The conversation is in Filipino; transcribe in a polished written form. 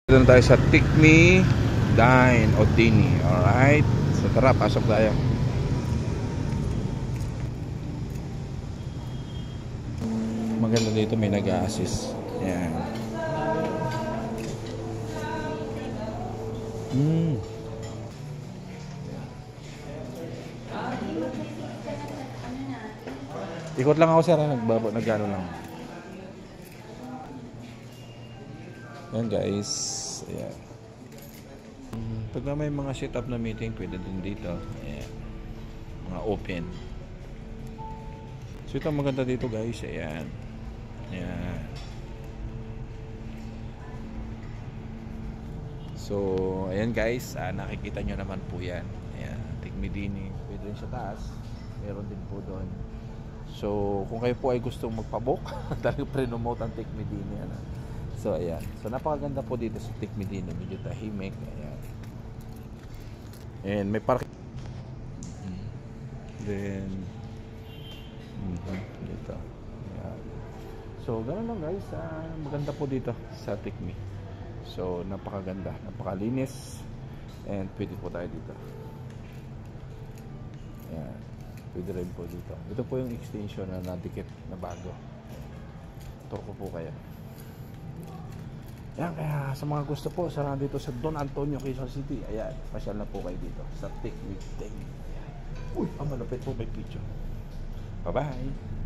Dito tayo sa Tikmi Dine o Dini. Alright. So tara, pasok tayo. Maganda dito, may nag-a-assist. Ayan. Ikot lang ako, sir. Nag-ano lang. Ayan guys. Ayan. Pag may mga setup na meeting, pwede din dito. Ayan. Mga open. So ito maganda dito guys. Ayan. Ayan. So ayan guys. Nakikita nyo naman po yan. Ayan. Tikmi Dini. Pwede rin sa taas. Meron din po doon. So kung kayo po ay gustong magpabook, talagang pre-nomote ang Tikmi Dini. Ano? So ayan. So napakaganda po dito sa Tikmi Dini. Medyo tahimik. Ayan. And may parking. Then dito. Ayan. So ganoon lang guys. Maganda po dito sa Tikmi. So napakaganda, napakalinis. And pwede po tayo dito. Ayan. Pwede rin po dito. Ito po yung extension na nadikit na bago. Tour ko po kayo. Ayan, kaya sa mga gusto po, sa dito sa Don Antonio, Quezon City, ayan, pasyal na po kayo dito sa Tikmi Dini. Uy, ang malapit po, may picture. Bye-bye!